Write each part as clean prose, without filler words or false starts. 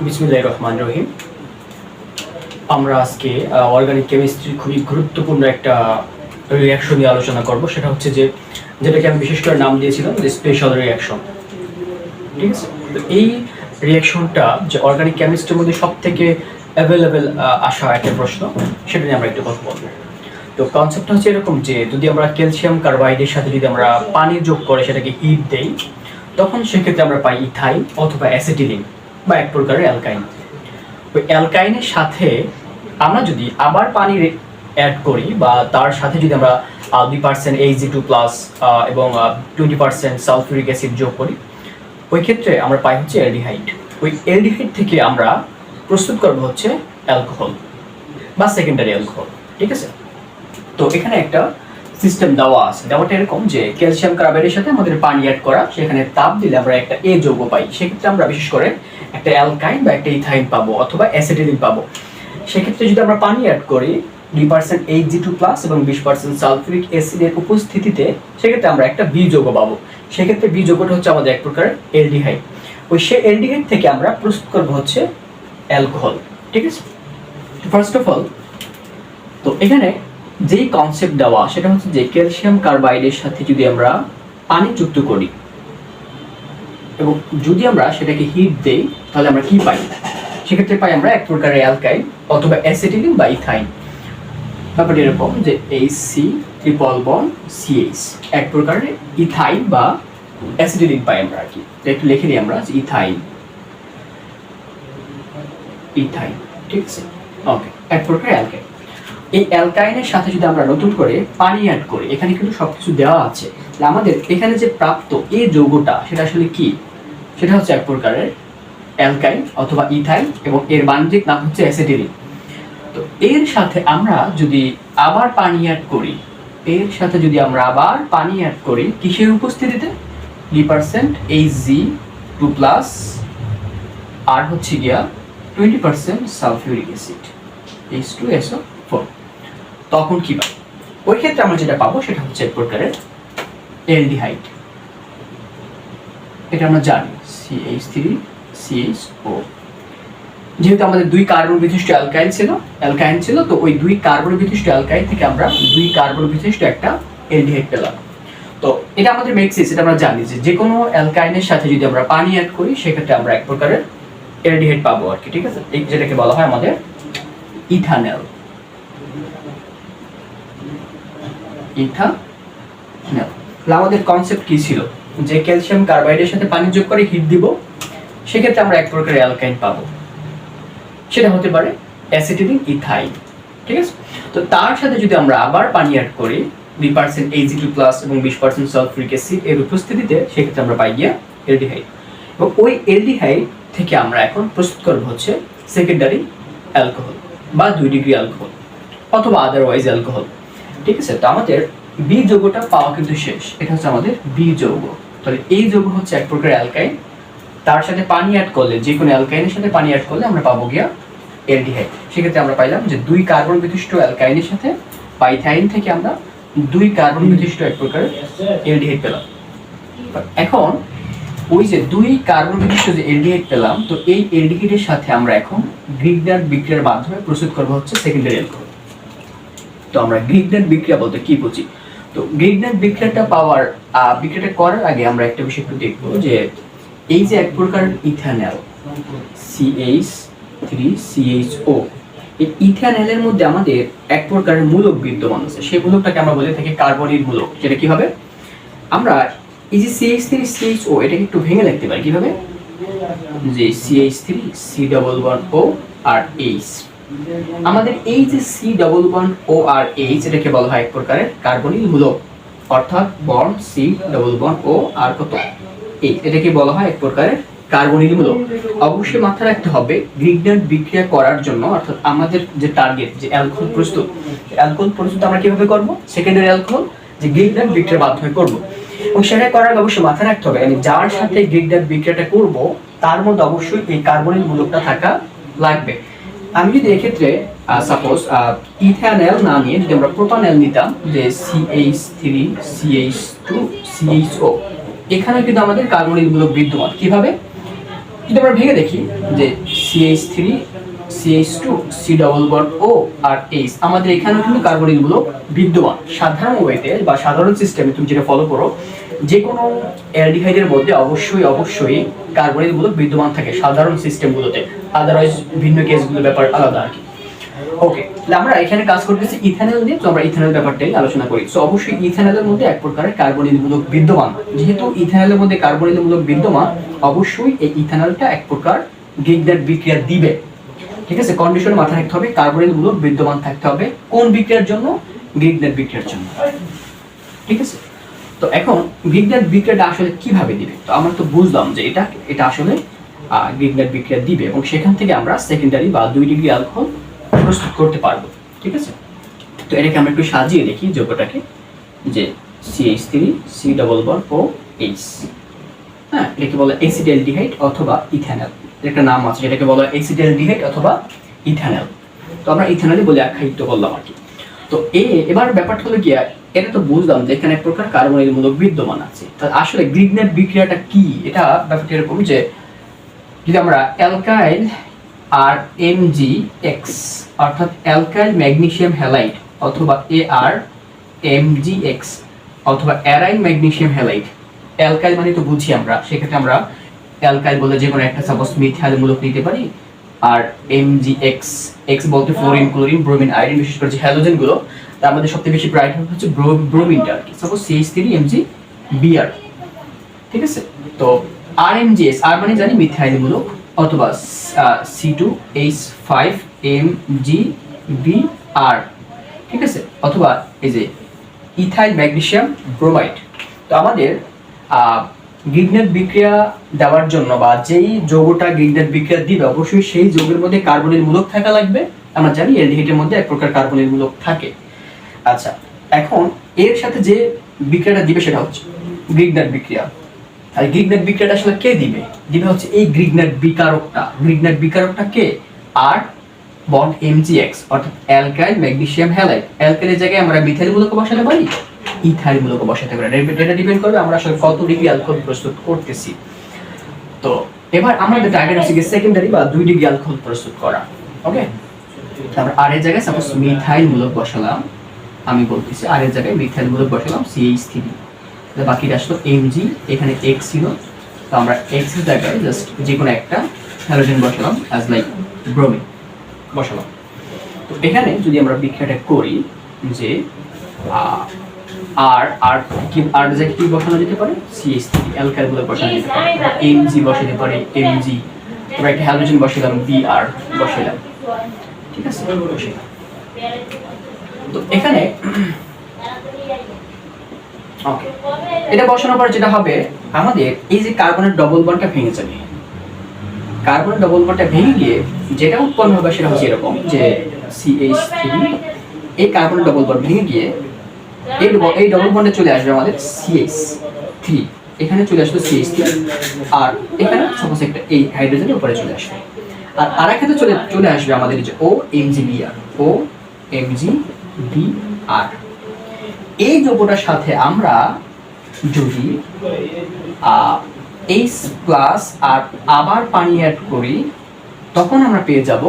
বিসমিল্লাহির রহমানির রহিম। আমরা আজকে অর্গানিক কেমিস্ট্রির খুবই গুরুত্বপূর্ণ একটা রিঅ্যাকশন নিয়ে আলোচনা করব। সেটা হচ্ছে যেটাকে আমি বিশেষ করে নাম দিয়েছিলাম যে স্পেশাল রিঅ্যাকশন। ঠিক আছে, তো এই রিঅ্যাকশনটা যে অর্গানিক কেমিস্ট্রির মধ্যে সব থেকে অ্যাভেলেবেল আসা একটা প্রশ্ন, সেটা নিয়ে আমরা একটু কথা বলবো। তো কনসেপ্টটা হচ্ছে এরকম যে যদি আমরা ক্যালসিয়াম কার্বাইডের সাথে যদি আমরা পানি যোগ করে সেটাকে হিট দেই, তখন সেক্ষেত্রে আমরা পাই ইথাইন অথবা অ্যাসিটিলিন বা এক প্রকারের অ্যালকাইন। ওই অ্যালকাইনের সাথে আমরা যদি আবার পানি অ্যাড করি বা তার সাথে যদি আমরা 2% Ag2+ এবং 20% সালফিউরিক অ্যাসিড যোগ করি, ওই ক্ষেত্রে আমরা পাই হচ্ছে অ্যালডিহাইড। ওই অ্যালডিহাইড থেকে আমরা প্রস্তুত করবো হচ্ছে অ্যালকোহল বা সেকেন্ডারি অ্যালকোহল। ঠিক আছে, তো এখানে একটা সিস্টেম দেওয়া আছে। দেওয়াটা এরকম যে ক্যালসিয়াম কার্বাইডের সাথে আমাদের পানি অ্যাড করা, সেখানে তাপ দিলে আমরা একটা এ যৌগ পাই। সেক্ষেত্রে আমরা বিশেষ করে একটা অ্যালকাইন বা একটা ইথাইন পাবো অথবা অ্যাসিটিলিন পাবো। সেক্ষেত্রে যদি আমরা পানি অ্যাড করি 2% Ag2+ এবং 20% সালফিউরিক অ্যাসিডের উপস্থিতিতে, সেক্ষেত্রে আমরা একটা বি যৌগ পাবো। সেক্ষেত্রে বি যৌগটা হচ্ছে আমাদের এক প্রকারের অ্যালডিহাইড। ওই সে অ্যালডিহাইড থেকে আমরা প্রস্তুত করবো হচ্ছে অ্যালকোহল। ঠিক আছে, ফার্স্ট অফ অল তো এখানে যেই কনসেপ্ট দেওয়া সেটা হচ্ছে যে ক্যালসিয়াম কার্বাইডের সাথে যদি আমরা পানি যুক্ত করি এবং যদি আমরা সেটাকে হিট দেই, তাহলে আমরা কি পাই? সেক্ষেত্রে পাই আমরা এক প্রকারের অ্যালকাইন অথবা অ্যাসিটিলিন বা ইথাইন। ব্যাপারটা এরকম যে HC≡CH এক প্রকারের ইথাইন বা অ্যাসিটিলিন পাই আমরা আর কি। একটু লিখে নিই আমরা যে ইথাইন। ঠিক আছে, ওকে, এক প্রকারের অ্যালকাইন। এই অ্যালকাইনের সাথে যদি আমরা নতুন করে পানি অ্যাড করি, এখানে কিন্তু সবকিছু দেওয়া আছে, আমাদের এখানে যে প্রাপ্ত এই যৌগটা সেটা আসলে কি? সেটা হচ্ছে এক প্রকারের অ্যালকাইন অথবা ইথাইন এবং এর বাণিজ্যিক নাম হচ্ছে অ্যাসিটিলিন। তো এর সাথে আমরা যদি আবার পানি অ্যাড করি, কিসের উপস্থিতিতে? 2% Ag2+ আর হচ্ছে গিয়া 20% সালফিউরিক অ্যাসিড H2SO4। তখন কি পাই? ওই ক্ষেত্রে আমরা যেটা পাবো সেটা হচ্ছে এক প্রকারের অ্যালডিহাইড। এটা আমরা জানি CH3CHO। যেহেতু আমাদের 2 কার্বন বিশিষ্ট অ্যালকাইন ছিল, তো ওই 2 কার্বন বিশিষ্ট অ্যালকাইন থেকে আমরা 2 কার্বন বিশিষ্ট একটা অ্যালডিহাইড পেলাম। তো এটা আমাদের মেক সেন্স। এটা আমরা জানি যে কোনো অ্যালকাইনের সাথে যদি আমরা পানি অ্যাড করি, সেক্ষেত্রে আমরা এক প্রকারের অ্যালডিহাইড পাবো আর কি। ঠিক আছে, এই যেটাকে বলা হয় আমাদের ইথানল। আমাদের কনসেপ্ট কি ছিল? যে ক্যালসিয়াম কার্বাইডের সাথে পানি যোগ করে হিট দিব, সেক্ষেত্রে আমরা এক প্রকারের অ্যালকাইন পাবো। সেটা হতে পারে অ্যাসিটিলিন, ইথাইন। ঠিক আছে, তো তার সাথে যদি আমরা আবার পানি অ্যাড করি 2% Ag2+ এবং 20% সালফিউরিক অ্যাসিড এর উপস্থিতিতে, সেক্ষেত্রে আমরা পাই গিয়া অ্যালডিহাইড। এবং ওই অ্যালডিহাইড থেকে আমরা এখন প্রস্তুত করব হচ্ছে সেকেন্ডারি অ্যালকোহল বা 2 ডিগ্রি অ্যালকোহল অথবা আদারওয়াইজ অ্যালকোহল। ঠিক আছে, তো আমাদের বি যৌগটা পাওয়া কিন্তু শেষ। এটা হচ্ছে আমাদের বি যৌগ। তাহলে এই যৌগ হচ্ছে এক প্রকার অ্যালকাইন। তার সাথে পানি অ্যাড করলে, যে কোনো অ্যালকাইনের সাথে পানি অ্যাড করলে আমরা পাবো গিয়া অ্যালডিহাইড। সেক্ষেত্রে আমরা পাইলাম যে 2 কার্বন বিশিষ্ট অ্যালকাইনের সাথে পাইথাইন থেকে আমরা 2 কার্বন বিশিষ্ট এক প্রকার অ্যালডিহাইড পেলাম। এখন ওই যে 2 কার্বন বিশিষ্ট যে অ্যালডিহাইড পেলাম, তো এই অ্যালডিহাইডের সাথে আমরা এখন গ্রিগনার বিক্রিয়ার মাধ্যমে প্রস্তুত করবো হচ্ছে সেকেন্ডারি অ্যালকোহল। তো আমরা গ্রিগনার বিক্রিয়া বলতে কি বুঝি? তো গ্রিগনার বিক্রিয়াটা করার আগে আমরা একটা বিষয় একটু দেখবো যে এই যে এক প্রকার ইথানল CH3CHO, এই ইথানলের মধ্যে আমাদের এক প্রকারের মূলক বিদ্যমান আছে। সেই মূলকটাকে আমরা বলে থাকি কার্বনিক মূলক। যেটা কি হবে? আমরা এই যে CH3CHO এটাকে একটু ভেঙে লিখতে পারি কিভাবে? যে CH3C++O আর H। আমাদের এই যে C++O আর H, এটাকে বলা হয় এক প্রকারের কার্বনিক মূলক, অর্থাৎ বন্ড C++O আর কত H, এটাকে বলা হয় এক প্রকারের কার্বনিক মূলক। অবশ্যই মাথায় রাখতে হবে গ্রিগনার বিক্রিয়া করার জন্য, অর্থাৎ আমাদের যে টার্গেট যে অ্যালকোহল প্রস্তুত আমরা কিভাবে করব? সেকেন্ডারি অ্যালকোহল যে গ্রিগনার বিক্রিয়ার মাধ্যমে করব। এবং সেটা করার অবশ্যই মাথায় রাখতে হবে যার সাথে গ্রিগনার বিক্রিয়াটা করব তার মধ্যে অবশ্যই এই কার্বনিক মূলকটা থাকা লাগবে। আমি যদি এক্ষেত্রে সাপোজ ইথানল না নিয়ে যদি আমরা প্রোপানল নিতাম, যে CH3CH2CHO, এখানে কিন্তু আমাদের কার্বনিক মূলক বিদ্যমান। কিভাবে? যদি আমরা ভেঙে দেখি যে CH3 CH2 C double bond O আর H, আমাদের এখানেও কিন্তু কার্বনিলগুলো বিদ্যমান। সাধারণ ওয়েতে বা সাধারণ সিস্টেমে তুমি যেটা ফলো করো, যে কোনো অ্যালডিহাইডের মধ্যে অবশ্যই কার্বনিলগুলো বিদ্যমান থাকে সাধারণ সিস্টেমগুলোতে, আদারওয়াইজ ভিন্ন কেসগুলোর ব্যাপার আলাদা আর কি। ওকে, তাহলে আমরা এখানে কাজ করতেছি ইথানল দিয়ে, তো আমরা ইথানল ব্যাপারটাই আলোচনা করি। সো অবশ্যই ইথানলের মধ্যে এক প্রকারের কার্বনিলমূলক বিদ্যমান। যেহেতু ইথানলের মধ্যে কার্বনিলমূলক বিদ্যমান, অবশ্যই এই ইথানলটা এক প্রকার গ্রিগনার বিক্রিয়া দিবে। ঠিক আছে, কন্ডিশন মাথায় রাখতে হবে, কার্বনিলমূলক বিদ্যমান থাকতে হবে কোন বিক্রিয়ার জন্য? গ্রিগনার বিক্রিয়ার জন্য। ঠিক আছে, তো এখন গ্রিগনার বিক্রিয়াটা আসলে কিভাবে দিবে? তো আমরা তো বুঝলাম যে এটা আসলে গ্রিগনার বিক্রিয়া দিবে এবং সেখান থেকে আমরা সেকেন্ডারি বা 2 ডিগ্রি অ্যালকোহল প্রস্তুত করতে পারবো। ঠিক আছে, তো এটাকে আমরা একটু সাজিয়ে দেখি যৌগটাকে, যে CH3 C double bond O H, হ্যাঁ, এটাকে বলা অ্যাসিটালডিহাইড অথবা ইথানল। একটা নাম আছে যেটাকে বলা অ্যাসিটালডিহাইড অথবা ইথানল। তো আমরা ইথানলই বলে আখ্যায়িত করলাম আর কি। তো এবার ব্যাপারটা হলো কি, এটা তো বুঝলাম যে এখানে এক প্রকার কার্বনিলমূলক বিদ্যমান আছে। তাহলে আসলে গ্রিগনার বিক্রিয়াটা কি? এটা ব্যাপারটা এরকম যে যদি আমরা অ্যালকাইল আর MgX অর্থাৎ অ্যালকাইল ম্যাগনেসিয়াম হ্যালাইড অথবা ArMgX অথবা অ্যারাইল ম্যাগনেসিয়াম হ্যালাইড, অ্যালকাইল মানে তো বুঝি আমরা, সেক্ষেত্রে আমরা অ্যালকাইল বলে যে কোনো একটা সাপোজ মিথাইল মূলক নিতে পারি, আর MgX, X বলতে ফ্লোরিন, ক্লোরিন, ব্রোমিন, আয়োডিন, বিশেষ করে যে হ্যালোজেন গুলো, তার মধ্যে সবথেকে বেশি প্রায়োরিটি হচ্ছে ব্রোমিনটা আর কি। Suppose CH3MgBr। ঠিক আছে, তো RMgS, আর মানে জানি মিথাইল মূলক, অথবা C2H5MgBr। ঠিক আছে, অথবা এই যে ইথাইল ম্যাগনেসিয়াম ব্রোমাইড। তো আমাদের গ্রিগনার বিক্রিয়া দেওয়ার জন্য বা যেই যৌগটা গ্রিগনার বিক্রিয়া দিবে, অবশ্যই সেই যৌগের মধ্যে কার্বনিল মূলক থাকা লাগবে। আমরা জানি অ্যালডিহাইডের মধ্যে এক প্রকার কার্বনিল মূলক থাকে। আচ্ছা, এখন এর সাথে যে বিক্রিয়াটা দিবে সেটা হচ্ছে গ্রিগনার বিক্রিয়া। আর গ্রিগনার বিক্রিয়াটা আসলে কে দিবে? দিবে হচ্ছে এই গ্রিগনার বিকারকটা। গ্রিগনার বিকারকটা কে? আর বন্ড MgX অর্থাৎ অ্যালকাইল ম্যাগনেসিয়াম হ্যালাইড। অ্যালকাইলের জায়গায় আমরা মিথাইল মূলক বসাতে পারি, ইথাইল মূলক বসাতে পারি। এটা ডিপেন্ড করবে আমরা আসলে কত ডিগ্রি অ্যালকোহল প্রস্তুত করতেছি। তো এবার আমাদের টার্গেট হচ্ছে কি সেকেন্ডারি বা 2 ডিগ্রি অ্যালকোহল প্রস্তুত করা। ওকে, তারপর আর এর জায়গায় সাপোজ মিথাইল মূলক বসালাম, আমি বলতেছি আর এর জায়গায় মিথাইল মূলক বসালাম CH3, বাকিটা আসলো Mg, এখানে X ছিল, তো আমরা X এর জায়গায় জাস্ট যে কোনো একটা হ্যালোজেন বসালাম অ্যাজ লাইক ব্রোমিন বসালাম। তো এখানে যদি আমরা বিক্রিয়াটা করি যে আর জায়গায় কি বসানো যেতে পারে? CH3 অ্যালকাইল মূলক বসানো যেতে পারে, Mg বসাতে পারে Mg, আমরা একটা হ্যালোজেন বসালাম Br বসালাম। ঠিক আছে, তো এখানে ওকে, এটা বসানোর পর যেটা হবে আমাদের এই যে কার্বনের ডবল বন্ডটা ভেঙে যাবে। কার্বনের ডবল বন্ডটা ভেঙে গিয়ে যেটা উৎপন্ন হবে সেটা হচ্ছে এরকম যে CH3, এই কার্বনের ডবল বন্ড ভেঙে গিয়ে এই ডবল বন্ডে চলে আসবে আমাদের CH3, এখানে চলে আসবে CH3, আর এখানে সাপোজ একটা এই হাইড্রোজেনের উপরে চলে আসবে, আর আরেকটাতে চলে আসবে আমাদের যে OMgBr। এই যৌগটার সাথে আমরা যদি H+ আর আবার পানি অ্যাড করি, তখন আমরা পেয়ে যাব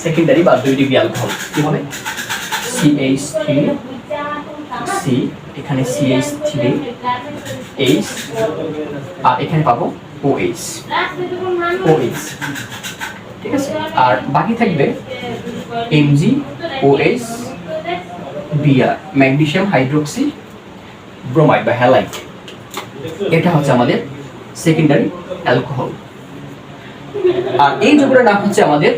সেকেন্ডারি বা 2 ডিগ্রি অ্যালকোহল। কি হবে? CH3C, এখানে CH3H, আর এখানে পাবো OH। ঠিক আছে, আর বাকি থাকবে MgOH ম্যাগনেসিয়াম হাইড্রোক্সি ব্রোমাইড বা হ্যালাইড। এটা হচ্ছে আমাদের সেকেন্ডারি অ্যালকোহল। আর এই যৌগটার নাম হচ্ছে আমাদের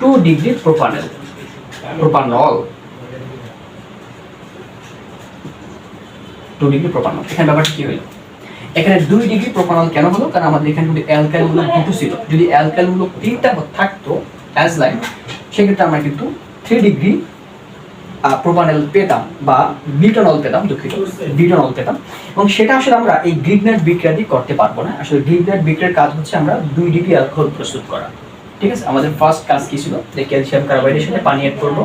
2 ডিগ্রি প্রোপানল। 2 degree propanol. এখানে ব্যাপারটা কি হলো? এখানে 2 ডিগ্রি প্রোপানল কেন হলো? কারণ আমাদের এখানে যদি অ্যালকাইল মূলক দুটো ছিল, যদি অ্যালকাইল মূলক 3টা থাকতো অ্যাজ লাইন, সেক্ষেত্রে আমরা কিন্তু 3 ডিগ্রি প্রোপানল পেতাম বা বিউটানল পেতাম, দুঃখিত, বিউটানল পেতাম। এবং সেটা আসলে আমরা এই গ্রিগনার বিক্রিয়া দিয়ে করতে পারবো না। আসলে গ্রিগনার বিক্রিয়ার কাজ হচ্ছে আমরা 2 ডিগ্রি অ্যালকোহল প্রস্তুত করা। ঠিক আছে, আমাদের ফার্স্ট কাজ কি ছিল? যে ক্যালসিয়াম কার্বাইডের সাথে পানি অ্যাড করবো,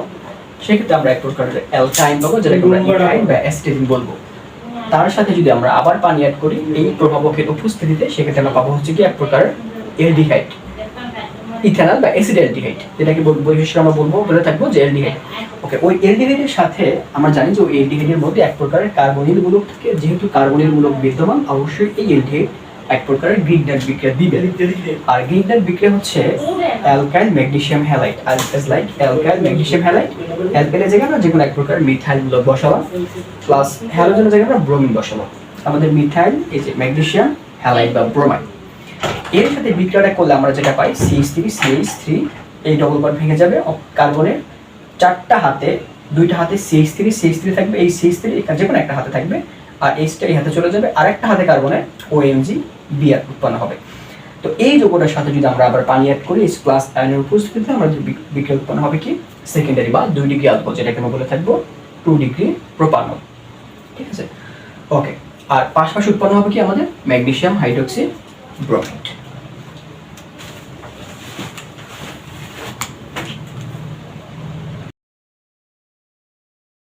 সেক্ষেত্রে আমরা এক প্রকার অ্যালকাইন পাবো, যেটাকে আমরা ইথাইন বা অ্যাসিটাইন বলবো। তার সাথে যদি আমরা আবার পানি অ্যাড করি এই প্রভাবকের উপস্থিতিতে, সেক্ষেত্রে আমরা পাবো হচ্ছে কি এক প্রকার অ্যালডিহাইড, ইথানল বা অ্যাসিডালডিহাইড, যেটাকে বৈশিষ্ট্য আমরা বলে থাকবো যে অ্যালডিহাইড। ওকে, ওই অ্যালডিহাইডের সাথে আমরা জানি যে ওই অ্যালডিহাইডের মধ্যে এক প্রকারের কার্বনিল মূলক থাকে। যেহেতু কার্বনিল মূলক বিদ্যমান, অবশ্যই এই অ্যালডিহাইড এক প্রকারের গ্রিগনার বিক্রিয়া দিবে। আর গ্রিগনার বিক্রিয়া হচ্ছে alkyl magnesium halide, R is like alkyl magnesium halide. অ্যালকাইলের জায়গায় আমরা যে কোনো এক প্রকার মিথাইল মূলক বসালাম, প্লাস হ্যালোজেনের জায়গায় আমরা ব্রোমিন বসালাম। আমাদের মিথাইল এই যে ম্যাগনেসিয়াম হ্যালাইড বা ব্রোমাইড, এর সাথে বিক্রিয়াটা করলে আমরা যেটা পাই CH3 এই ডবল বন্ড ভেঙে যাবে। কার্বনের চারটা হাতে, দুইটা হাতে CH3 থাকবে, এই CH3 এখানে যে কোনো একটা হাতে থাকবে, আর এইচটা এই হাতে চলে যাবে, আর একটা হাতে কার্বনের OMG বিআর উৎপন্ন হবে। তো এই যৌগটার সাথে যদি আমরা আবার পানি অ্যাড করি প্লাস আয়নের উপস্থিতিতে, আমরা বিক্রিয়া উৎপন্ন হবে কি সেকেন্ডারি বা 2 ডিগ্রি অ্যালকোহল, যেটাকে আমরা বলে থাকবো 2 ডিগ্রি প্রোপানল। ঠিক আছে, ওকে। আর পাশাপাশি উৎপন্ন হবে কি আমাদের ম্যাগনেসিয়াম হাইড্রোক্সি ব্রোমাইড।